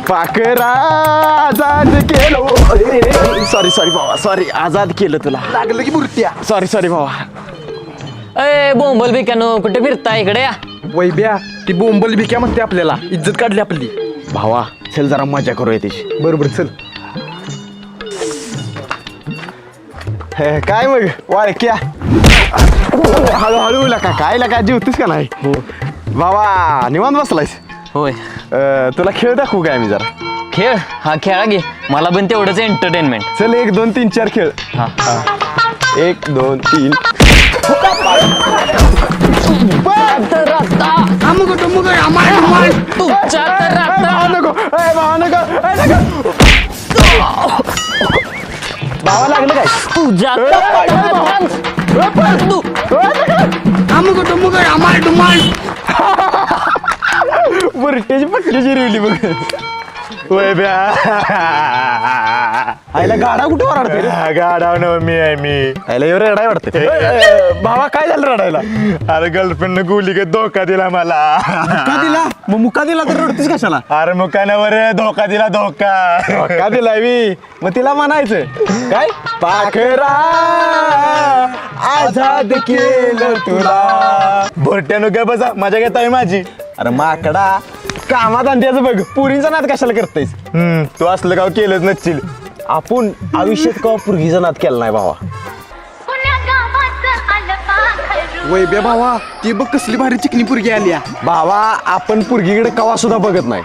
पाखरा आजाद केलो. सॉरी भावा, सॉरी. आजाद केलं तुला. लागलं की मूर्त्या. सॉरी भावा. अय बोंबल बिकानो कुठे फिरता इकडे या. वैब्या ती बोंबल भिक्या म्हणते आपल्याला. इज्जत काढली आपली. भावा चल जरा मजा करूया त्याची. बरोबर चल. काय मग वाळक्या हळूहळू लका काय लका जेवतीस का नाही. भावा निवांत बसलायस. होय तुला खेळ दाखवू काय मी जरा. खेळ हा खेळा घे मला पण तेवढंच एंटरटेनमेंट. चल 1 2 3 4 खेळ. हा 1 2 3. तुमच्या तर आता भावा लागलं काय. तुझ्या बुरट्याची पकडीची रिवली बघ. होय ब्या आईला गाडा कुठे वराडते. गाडाव न मी आहे मी. आईला एवढं रडाय वाटतं. भावा काय झालं रडायला. अरे गर्लफ्रेंड गुली का धोका दिला मला. का दिला मग मुका दिला तर रडतीस कशाला. अरे मुकानावर धोका दिला धोका. का दिलाय मी मग तिला म्हणायचं काय. पाखरा आजाद केलं तुला. भोट्यानो काय बसा मजा घेताय माझी. अरे माकडा कामात आणत्याचं बघ. पुरींचा नाद कशाला करतायस. तू असलं गाव केलंच नसशील. आपण आयुष्यात का पुरगीचा नाद केला नाही भावा. वैब्या भावा ती बघ कसली भारी चिकनी पुरगी आली. भावा आपण पुरगीकडे कवा सुद्धा बघत नाही.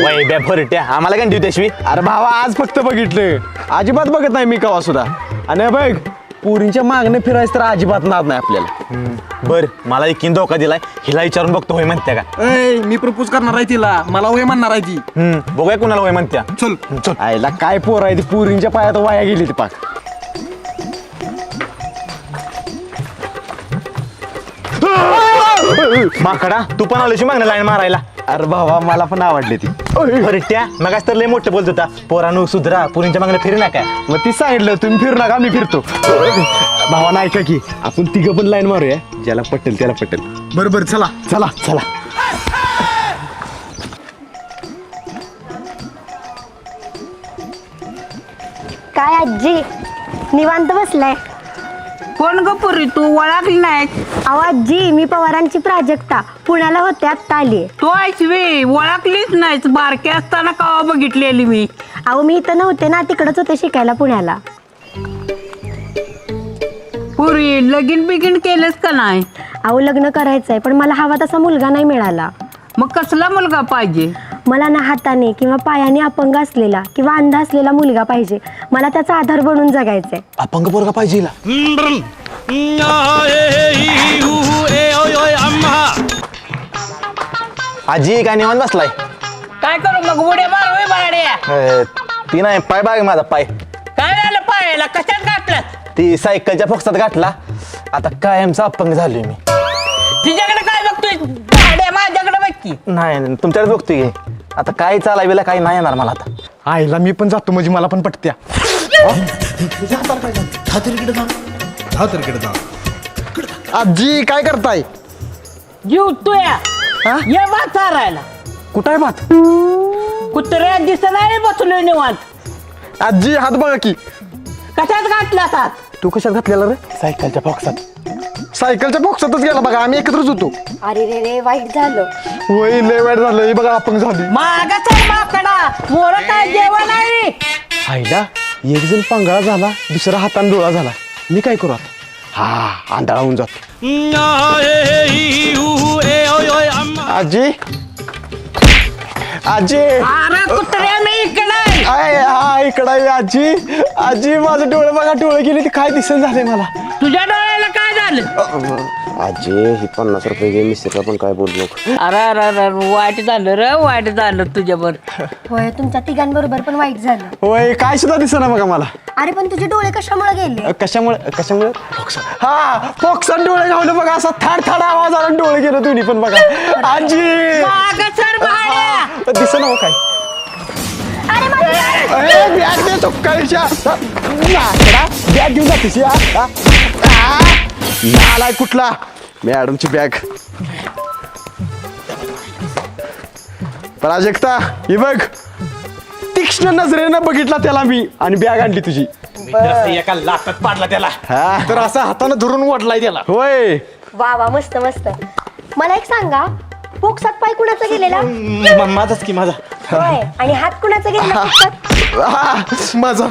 वैब्या भरट्या आम्हाला कंटिन्यू त्याशिवी. अरे भावा आज फक्त बघितलं. अजिबात बघत नाही मी कवा सुद्धा. आणि बघ पुरींच्या मागणे फिरायचं तर अजिबात नाद नाही आपल्याला. बर मला एकीन धोका दिलाय हिला विचारून बघतो होय म्हणत्या का. मी प्रपोज करणार आहे तिला. मला वय म्हणणार आहे ती. बघूया कुणाला होय म्हणत्या. चल चल. आईला काय पोर आहे ती पुरींच्या पायात वाया गेली ती पाक. माकडा तू पण आलोशी मागणं लाईन मारायला. अरे भावा मला पण आवडली ती. भरट्या मग तर लय मोठं बोलत होता. पोरानू सुधरा पुरींच्या मागणं फिरू नका. मग ती सांगितलं तुम्ही फिरू नका मी फिरतो. भावा नाही का की आपण तिघं पण लाईन मारूया. ज्याला पटेल त्याला पटेल. बरोबर चला. चला चला. काय आजी निवांत बसलाय. कोण ग पुरी तू ओळखली नाही. अहो आजी मी पवारांची प्राजक्ता पुण्याला होते आत्ता आली. तू ऐकवी ओळखलीच नाहीस. बारके असताना कवा बघितलेली मी. अहो मी इथं नव्हते ना तिकडच होते शिकायला पुण्याला. पुरी लगीन बिगीन केलंस का नाही. अहो लग्न करायचंय पण मला हवा तसा मुलगा नाही मिळाला. मग कसला मुलगा पाहिजे. मला ना हाताने किंवा पायाने अपंग असलेला किंवा अंध असलेला मुलगा पाहिजे. मला त्याचा आधार बनून जगायचंय. अपंग पोरगा पाहिजे हिला. आजी काय निवांत बसलाय. काय करू मग उड्या मारू बाड्या. ती नाही पाय बाग माझा पाय. काय झालं पायाला कशात घातलं. ती सायकलच्या फोक्सात गाठला. आता कायमचा अपंग झालोय मी. तिच्याकडे काय बघतोय बाड्या माझ्याकडे बघ की. नाही तुमच्याकडे बघतोय घे. आता काय चालायला काही नाही येणार मला आता. आईला मी पण जातो म्हणजे मला पण पटत्या. आजी काय करताय. जीव तुया ये भात चारायला. कुठं आहे भात. कुत्र्या दिसत नाही बसलोय निवांत. आजी हात बघा की. कशात घातला हात. तू कशात घातलेला रे. सायकलच्या फोक्सात. सायकलच्या बॉक्सातच गेला बघा. आम्ही एकत्रच होतो. अरे रे रे वाईट झालं. वय लय वाईट झालं. हे बघा अपंग झाली. मागच आहे माकडा. मोर काय जेवण आहे. आईला एक जण पांगळा झाला दुसरा हातान डोळा झाला. मी काय करू आता. हा आंधळा होऊन जातो. आजी आजी अरे कुत्र्या मी इकडे. हा इकडं आहे आजी. आजी माझं डोळे बघा डोळे गेले ते काय दिसन झाले मला. तुझ्या डोळ्याला काय झालं. आजी ही 50 रुपये घे मिस्त्रीला पण काय बोललो. अरे अरे अरे वाईट झालं रे वाईट झालं तुझ्यावर. होय तुमच्या तिघांबरोबर पण वाईट झालं. होय काय सुद्धा दिसना बघा मला. अरे पण तुझे डोळे कशामुळे गेले. कशामुळे हा फोक्सात डोळे घावले बघा. असा थाड थाड आवाज आला डोळे गेले दोन्ही पण बघा. आजी दिसना हो काय. बॅग दे चोक्काळीच्या. बॅग घेऊन जातीस नालाय कुठला. मॅडमची बॅग. प्राजक्ता ही बघ, तीक्ष्ण नजरेनं बघितला त्याला मी आणि बॅग आणली तुझी. एका लाटात पाडला त्याला. हा तर असा हातानं धरून ओढलाय त्याला. होय. वा वा मस्त मस्त. मला एक सांगा, पोक्सात पाय कुणाचा गेलेला? माझाच की माझा. होय. आणि हात कुणाचा गेलेला पोक्सात? हा, माझा.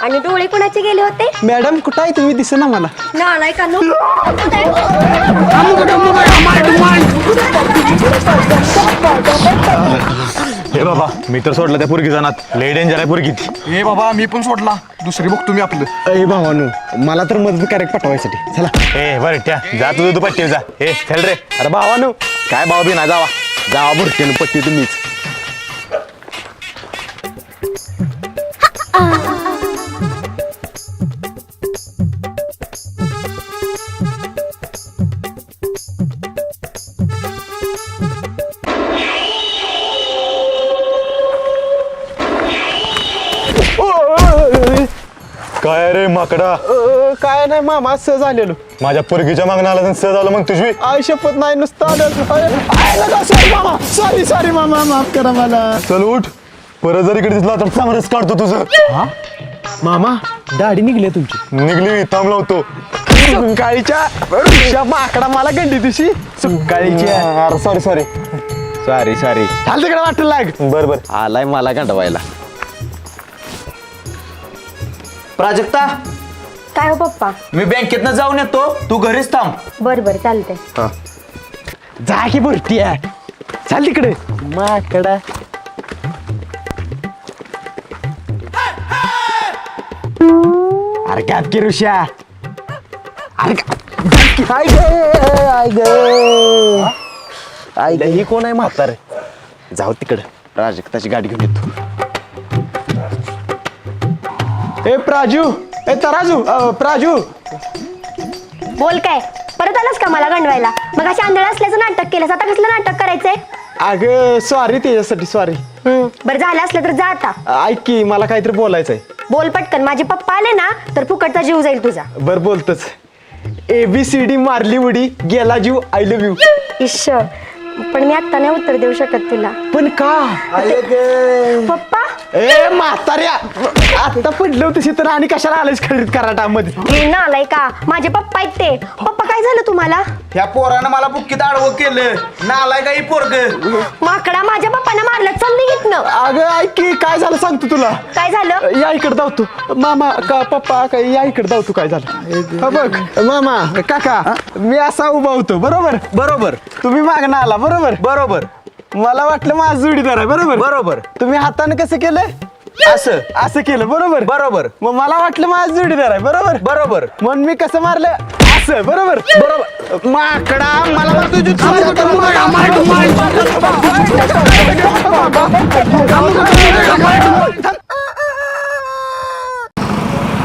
आणि डोळे कुणाचे गेले होते? मॅडम कुठं आहे तुम्ही, दिसेना मला. नालाय का नो? हे बाबा मी तर सोडलं त्या पुरगी जाणार. लय डेंजर आहे पुरगी ती. ए बाबा मी पण सोडला, दुसरी बघतो मी आपलं. अय भावानू, मला तर मदत करेक्ट पाठवायसाठी. चला. ए बरं त्या जा तुझं तू पट्टी जा. ए चल रे. अरे भावानू, काय भाव बी ना, जावा जावा बुरट्यानं पट्टी तुम्हीच. काय रे माकडा. काय नाही मामा, सहज आलेलो. माझ्या पुरगीच्या मागणं आला तर सहज आलं मग तुझी. आय शपथ नाही, नुसतं आलं. सॉरी मामा, सॉरी मामा, माफ करा मला. चल उठ. परत जर इकडे दिसला तर चांगलंच काढतो तुझं. मामा, दाढी निघली तुमची. निघली थांबला होतो. सुकाळीच्या माकडा मला गंडी तुझी. सुकाळीच्या. सॉरी सॉरी चाल तिकडे वाटलं लाग. बर आलाय मला गंडवायला. प्राजक्ता, काय हो पप्पा? मी बँकेतनं जाऊन येतो, तू घरीच थांब. बर बर चालतंय. जा की बुरटी आहे. चाल तिकडे माकडा. अरे काय की ऋषा. अरे आय ही कोण आहे म्हातारे. जाऊ तिकडे, प्राजक्ताची गाडी घेऊन येतो. ए प्राजू, ए तराजू, प्राजू. बोल काय, परत आलास का मला गंडवायला? मग अशी आंधळ असल्याचं नाटक केलंस, आता कसलं नाटक करायचंय? अगं सॉरी, त्याच्यासाठी सॉरी. बरं झालं असलं तर जा आता. ऐक की, मला काहीतरी बोलायचंय. बोल पटकन, माझे पप्पा आले ना तर फुकटचा जीव जाईल तुझा. बर बोलतच. ABCD मारली उडी, गेला जीव, आय लव्ह यू. इश्श, पण मी आता नाही उत्तर देऊ शकत तुला. पण का? पप्पा, ए म्हाताऱ्या, आता पडलं होतं तर आणि कशाला आलेस खरीद कराटामध्ये. हे ना आलाय का? माझे पप्पा आहेत ते. पप्पा काय झालं तुम्हाला? ह्या पोरानं मला बुक्कीत आडवं केलं. नालाय का ही पोरग. माकडा, माझ्या पप्पांना मारलं. चल निघितनं. अगं ऐक की, काय झालं सांगतो तुला. काय झालं? या इकडे धावतो. मामा का पप्पा काय, या इकडे धावतो. काय झालं हा बघ. मामा काका, मी असा उभा होतो बरोबर. बरोबर तुम्ही मागणं आला बरोबर. बरोबर मला वाटलं माझा जोडीदार आहे बरोबर. बरोबर. तुम्ही हाताने कसं केलं? असं असं केलं बरोबर. बरोबर मग मला वाटलं माझा जोडीदार आहे बरोबर. बरोबर म्हणून मी कसं मारलं असं बरोबर. बरोबर. माकडा, मला तर तुझी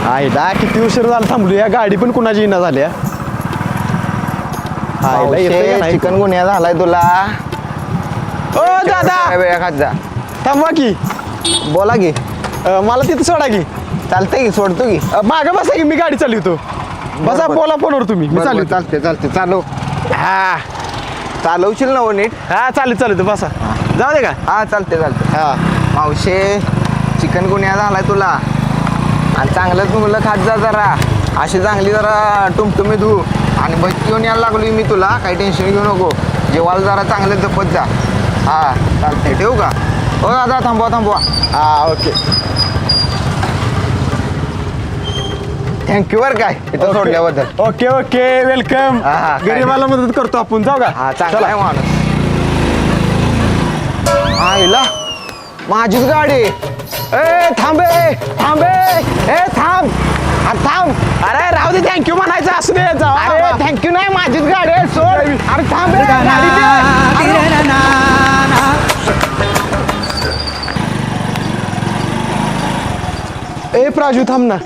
आईला किती उशीर झाला थांबलो. या गाडी पण कुणाची इना झाल्या. चिकन गुन्हा झालाय तुला. ओ दादा, वेळा खात जा. थांबवा की. बोला की. मला तिथं सोडा की. चालतंय की, सोडतो की. मागं बसा की, मी गाडी चालवतो. बसा, बोला फोनवर तुम्ही. मी चालू. चालते चालव. हा चालवशील ना हो नीट. हा चालू बसा. जाऊ दे का. हा चालते हा मावशे, चिकन गुन्हा झालाय तुला. आणि चांगलं तुला खात जा जरा. अशी चांगली जरा टुमटुमी धू. आणि बस घेऊन यायला लागलोय मी तुला. काही टेन्शन घेऊ नको. जेवायला जरा चांगलं जपत जा. हा चालते, ठेवू का? हो दादा, थांबवा. हा ओके. थँक्यू बरं काय इथं सोडल्याबद्दल. Okay welcome. हा, हा, काय गरीबाला मदत करतो आपण. जाऊ का. हा चांगला आहे माणूस. आईला माझीच गाडी. ए थांबे ए थांब. अरे राहू दे, थँक्यू म्हणायचं असू दे. अरे थँक्यू नाही, माझीच गाडी आहे, सोड. अरे थांब रे, गाडी दे. ए प्राजू थांब ना.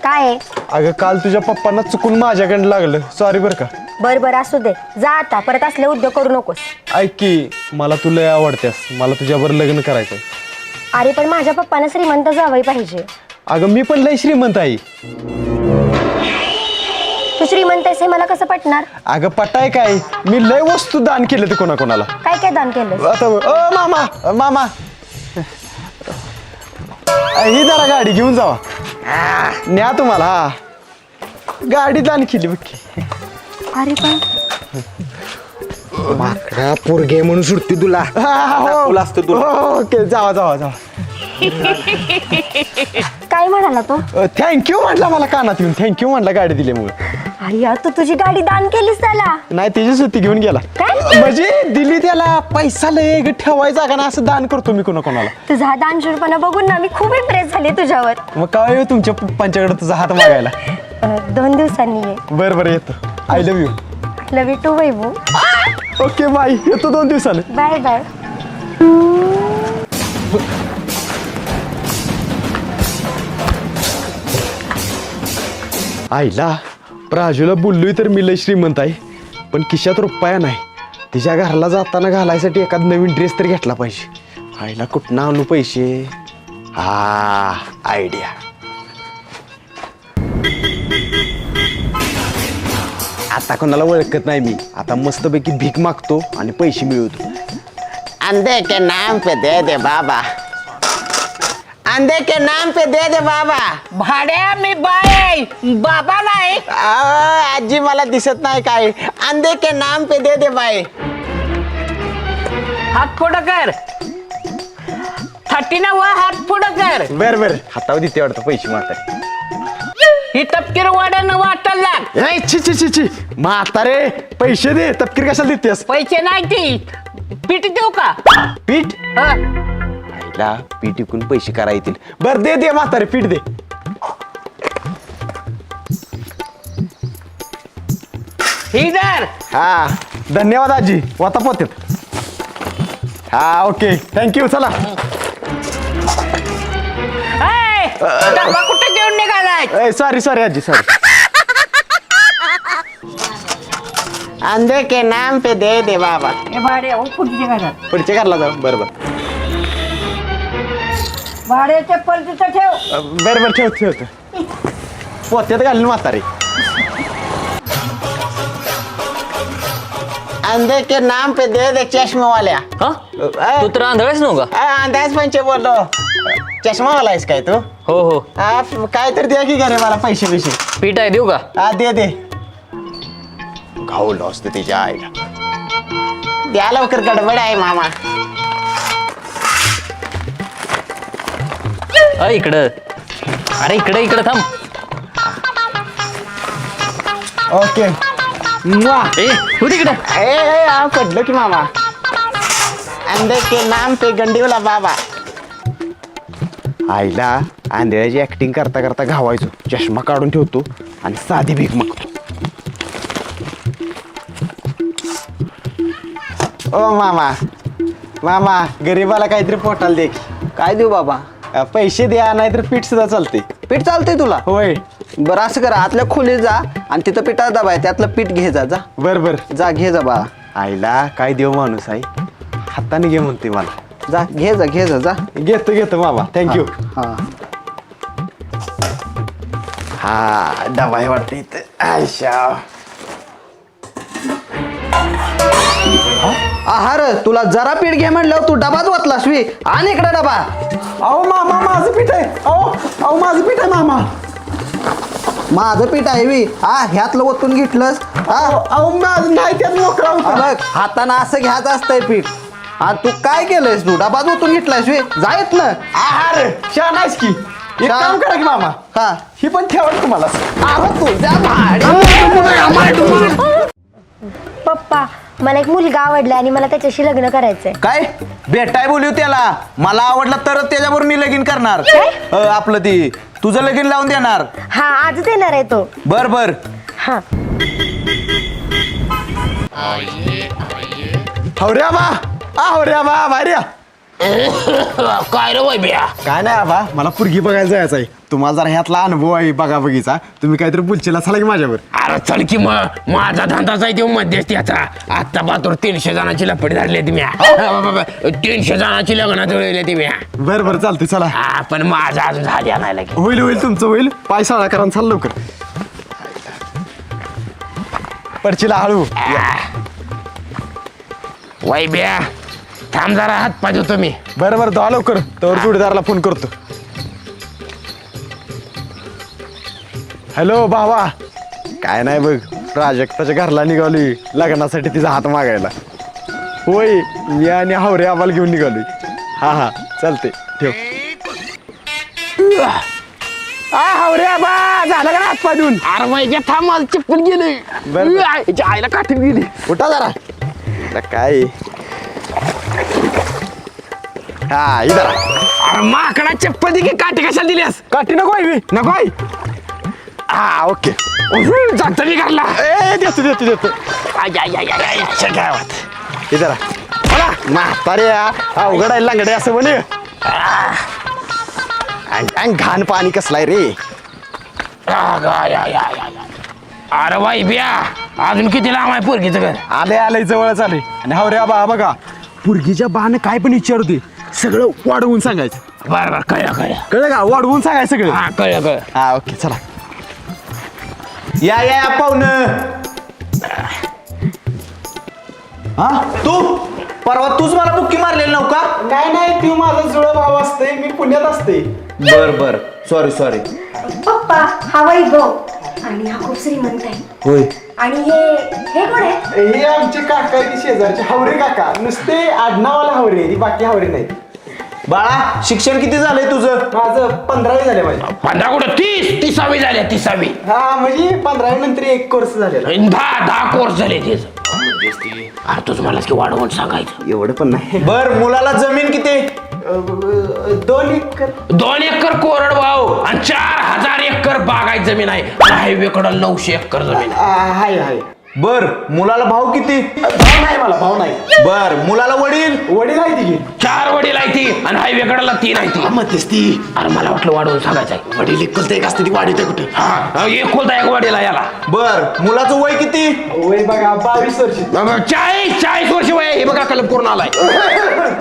काय आहे? अगं काल तुझ्या पप्पांना चुकून माझ्याकडे लागलं. सॉरी बरं का. बर असू दे, जा आता. परत असले उद्योग करू नकोस. ऐक की, मला तू लय आवडतेस. मला तुझ्यावर लग्न करायचंय. अरे पण माझ्या पप्पांना श्रीमंत जावई पाहिजे. अगं मी पण लय श्रीमंत आहे. तू श्रीमंत आहेस हे मला कसं पटणार? अगं पटाय काय, मी लय वस्तू दान केलं ते कोणाकोणाला. काय काय दान केलं? आता मामा मामा ही जरा गाडी घेऊन जावा. न्या तुम्हाला. हा गाडी दान केली बघ. अरे पण माकडा पोरगे म्हणून सुटते तुला. तुला असतं तुला. ओके जावा जावा जावा. काय म्हणाला तो? थँक्यू म्हटला मला कानात येऊन. थँक्यू म्हटला गाडी दिल्यामुळे. अरे यार तू तुझी गाडी दान केलीस त्याला? नाही त्याची सुट्टी घेऊन गेला. काय? म्हणजे दिली त्याला. पैसा लय ठेवायचा का ना असं दान करतो मी कोणाकोणाला. तुझा हा दानशूरपणा बघून ना मी खूप इम्प्रेस झाले तुझ्यावर. मग काय येऊ तुमच्या पप्पांच्याकडे तुझा हात मागायला. 2 दिवसांनी ये. बरं येतो. I love you. Love you too Vaibhu. Okay bye. येतो 2 दिवसाने. Bye bye. आईला प्राजूला बोललोय तर मी लय श्रीमंत आहे, पण खिशात रुपया नाही. तिच्या घराला जाताना घालायसाठी एखाद नवीन ड्रेस तर घेतला पाहिजे. आईला कुठनं आणू पैसे? हा आयडिया. आता कोणाला ओळखत नाही मी. आता मस्तपैकी भीक मागतो आणि पैसे मिळवतो. अंधे के नाम पे दे दे बाबा. अंधे के नाम पे दे दे बाबा. भाड्या मी बाय आहे, बाबा नाही. आजी मला दिसत नाही काय. अंधे के नाम पे दे दे बाई. हात पुढं कर. 30 वर हात पुढं कर. बरं हातावर देते वाटतं पैसे म्हातारे. ही तपकीर वाड्यानं वाटायला लाग. ए, छी छी छी छी म्हातारे पैसे दे. तपकीर कशाला देतेस? पैसे नाही ती पीठ देऊ का? पीठ? हं. आईला पीठ विकून पैसे करा येतील. बरं दे म्हातारे पीठ दे. ही धर. हा धन्यवाद आजी. वाता पोत्यात. हा ओके थँक्यू. चला. ए, डबा कुठे घेऊन निघालाय? सॉरी आजी सॉरी. अंधे के नाम पे दे दे बाबा. हे भाड्या पुढच्या घरात. पुढच्या घरला जाऊ. बरोबर भाड्या चप्पल तिथं ठेव. बरोबर ठेवतो. पोत्यात घालून म्हातारे. अंधे के नाम पे दे दे चष्मा वाल्या. हा तू तर आंधळाच नव्ह का? अंदाज पंचे बोललो. चष्मा वाला आहेस काय तू? हो काय तर द्या की घरे मला पैसे बिशे. पीठ आहे देऊ का? हा दे. घावलं असतं त्याच्या आईला. द्या लवकर गडबड आहे मामा. इकडं. अरे इकडं थांब. ओके. ए हो तिकडं. पडलो की मामा. अंधे के नाम पे गंडीवला बाबा. आईला आंधळ्याची ऍक्टिंग करता करता घावायचो. चष्मा काढून ठेवतो आणि साधी भीक मागतो. ओ मामा गरीबाला काहीतरी पोटाला दे. काय देऊ बाबा? पैसे द्या नाहीतर पीठ सुद्धा चालते. पीठ चालतंय तुला? होय. बरं असं करा, आतल्या खोलीत जा आणि तिथं पिठाचा डबा आहे, त्यातलं पीठ घे जा. बर जा घे जा बाळा. आईला काय देव माणूस आहे. हाताने घे म्हणते मला. जा घे जा. घेतो मामा. थँक्यू. हा हा डबा आहे वाटतं इथं. आयशा आहार तुला जरा पीठ घे म्हणलं तू डबाच वाचलास वी. आणि इकडे डबा. अहो मामा माझं पीठ आहे. अहो माझं पीठ आहे मामा. माझं पीठ आहे वी. हा ह्यातलं ओतून घेतलंस. अहो माझं नाही त्यात मोकळा होता. बघ हातानं असं घ्यायचं असतंय पीठ. आणि तू काय केलंयस? तू डबाच ओतून घेतलायस वी. जायत ना. आहार छान आहेस की. एक छान. काम करा की मामा. हा ही पण ठेवा तुम्हाला. तुझ्या पप्पा मला एक मुलगा आवडला आणि मला त्याच्याशी लग्न करायचंय. काय भेटाय बोलू त्याला? मला आवडला तरच त्याच्याबरोबर मी लगीन करणार. आपलं ती तुझं लगीन लावून देणार. हा आजच येणार आहे तो. बर हा हवऱ्या बा भार्या. काय रे वैभ्या? काय नाही आबा मला पुरगी बघायला जायचं आहे. तुम्हाला जरा ह्यातला अनुभव आहे बघा बघीचा. तुम्ही काहीतरी बोलचेला चला की माझ्यावर. अरे चल की मग माझा धंदाच आहे तो मध्यस्थीचा. आता पात्र 300 जणांची लपडी धरली तुम्ही. 300 जणांची लग्न जुळवली तुम्ही. बरं चालते चला. पण माझा अजून झाली आणायला की. होईल तुमचं होईल. पाय साळा करा चाल लवकर. पडशीला हळू वैब्या थांब जरा हात पाय धुतो मी. बरं बरं दहा लवकर तर जोडीदाराला फोन करतो. हॅलो भावा. काय नाही बघ, प्राजक्ताच्या घरला निघालोय लग्नासाठी तिचा हात मागायला. होय, मी आणि हावरे आम्हाला घेऊन निघालोय. हा हा चालते ठेव. हावरे आबा झालं का हात पाय धुवून? अरे वैब्या थांब माझं चप्पल गेली. बरं. आईला काठी गेली. उठा जरा. आता काय हा इधर अरे माकडा चप्पल दे की काठी कशाला दिलीस? काठी नको आहे मी. नको आहे? हा ओके. जातो मी घरला. ए देतो देतो देतो. गावात इधर बोला म्हातारे अवघड आहे लांगडे असं म्हणे. घाण पाणी कसलाय रे. अरे वैब्या अजून किती लांब आहे पोरगीचं घर? आले आले जवळच आले. आणि हावरे आबा बघा पुरगीच्या बाण काय पण विचारते सगळं वाढवून सांगायचं. बरं बरं कळलं कळलं का? वाढवून सांगायचं सगळं. हा कळलं हा ओके चला. या या पाहुण. हा तू परवा तूच मला बुक्की मारलेली नव्ह का? नाही नाही तू माझा जुळा भाव असते, मी पुण्यात असते. बर बर सॉरी. पप्पा हा वैभव आणि हा खूप श्रीमंत आहे. होय. आणि हे कोण आहे? हे आमचे काका आहे, ती शेजारचे हावरे काका. नुसते आडनावाला हावरे, बाकी हावरे नाही. बाळा शिक्षण किती झालंय तुझं? माझं 15वी झाले माझे. 15 कुठं 30वी झाल्या 30वी. हा म्हणजे 15वी नंतर एक कोर्स झालेला. 10 कोर्स झाले तेच. अरे तुझं मलाच की वाढवून सांगायचं. एवढं पण नाही. बर मुलाला जमीन किती? 2 एकर. 2 एकर कोरड भाऊ आणि 4000 एकर बागायत जमीन आहे. हायवे कडं 900 एकर जमीन आहे. हाय हाय. बर मुलाला भाऊ किती? भाव नाही मला, भाव नाही. बर मुलाला वडील? वडील आहे ती. 4 वडील आहे ती आणि हायवे कडाला 3 आहे ती. मध्येच ती. अरे मला वाटलं वाढवून सांगायचं आहे. वडील एकुलता एक असते ती वाढीत आहे कुठे. हा एकुलता एक वडील आहे याला. बर मुलाचं वय किती? वय बघा 22 वर्ष. 40 वर्ष वय आहे. हे बघा कलम पूर्ण आलाय.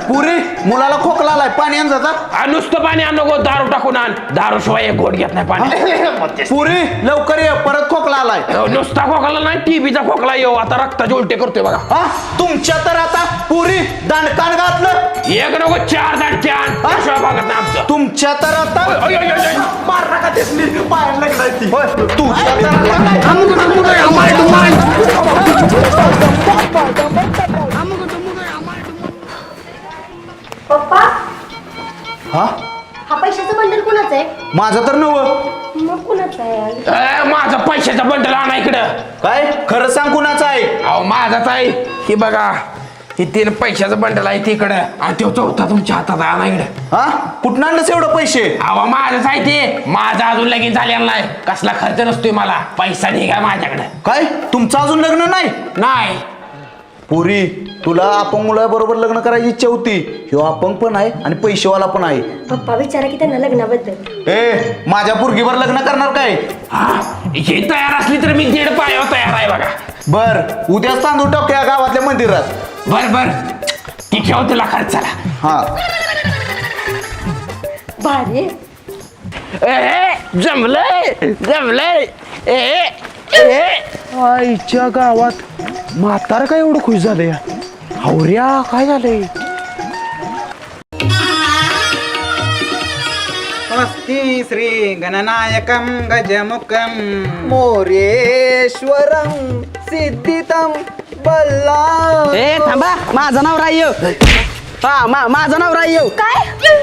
पुरी मुलाला खोकला आलाय, पाणी आण जाता. नुसतं पाणी आण नको, दारू टाकून आण. दारू शिवाय एक घोट घेत नाही पाणी. पुरी लवकर ये, परत खोकला आलाय. नुसता खोकला नाही, टीबीचा खोकला येऊ. आता रक्ताचे उलटे करतोय बघा. हा तुमच्या तर आता पुरी दांडकान घातलं. एक नको 4 दांडके आण. शिवाय भागत नाही आमचं. तुमच्या तर आता मार नका तेसली पायाला लागलाय ती. होय, तुझ्या तर आता पप्पा हा हा पैशाचं बंडल कुणाचं आहे? माझं तर नव. मग कुणाचं आहे? माझा पैशाचा बंडल आणा इकडं. काय खरं सांग कुणाचं आहे? अहो माझाच आहे. हे बघा हे 3 पैशाचं बंडल आहे तिकडं आणि तो चौथा तुमच्या हातात आणा इकडं. हा कुठं आणलंस एवढं पैसे? अहो माझंच आहे ते. माझा अजून लगीन झालेला नाही. कसला खर्च नसतोय मला. पैसा निघा माझ्याकडे. काय तुमचं अजून लग्न नाही? नाही पुरी तुला अपंग मुलाबरोबर लग्न करायची इच्छा होती. ह्यो अपंग पण आहे आणि पैसेवाला पण आहे. पप्पा विचारा की त्यांना लग्नाबद्दल. ए माझ्या पुरगीवर लग्न करणार काय? हा हे तयार असली तर मी 1.5 पायावर तयार आहे बघा. बर उद्याच तांदूळ टाकू या गावातल्या मंदिरात. बर ती ठेव तुला खर्चाला. हा भारी. जमलंय. आईच्या गावात म्हातारा काय एवढं खुश झालं या. हावऱ्या काय झालंय? स्वस्ति श्री गणनायकं गजमुखं मोरेश्वरम सिद्धितम बल्ला. ए थांबा, माझं नाव राह्य. हा माझं नाव राह्य. काय?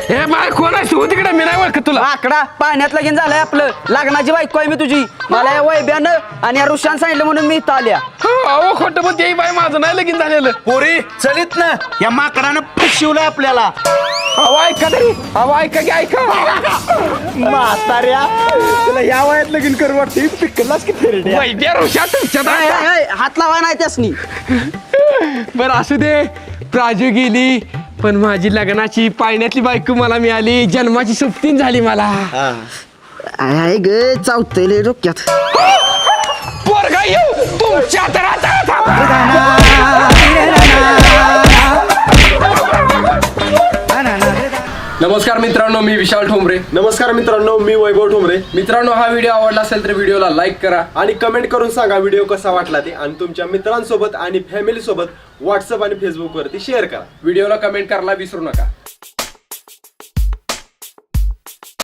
हे बाय कोण आहे तू? तिकडे मी नाही ओळखत तुला. आकडा पाण्यात लगीन झालंय आपलं. लग्नाची बायको आहे मी तुझी. मला या वैब्यानं आणि या ऋषान सांगितलं म्हणून मी इथं आल्या. अहो खोटं पण ते बाय माझं नाही लगीन झालेलं. पुरी चलित ना या माकडानं फसवलंय आपल्याला. अहो ऐका तरी. अहो ऐका की ऐका. म्हाताऱ्या तुला या वयात लगीन करू वाटते. पिकलाच की फेरड्या. वैद्य ऋषा तुमच्यात ए, ए, ए, हात लावा नाही त्यासनी. बरं असू दे. प्राजू गेली पण माझी लग्नाची पाळण्यातली बायको मला मिळाली. जन्माची सुप्तीन झाली मला. आहे ग चावतले डोक्यात. पोरगा येऊ तुमच्या तर आता नमस्कार मित्रांनो, मी विशाल ठोंबरे. नमस्कार मित्रांनो, मी वैभव ठोंबरे. मित्रांनो, हा व्हिडिओ आवडला असेल तर व्हिडिओला लाईक करा आणि कमेंट करून सांगा व्हिडिओ कसा वाटला ते, आणि तुमच्या मित्रांसोबत आणि फॅमिली सोबत व्हॉट्सअप आणि फेसबुक वरती शेअर करा. व्हिडिओला कमेंट करायला विसरू नका.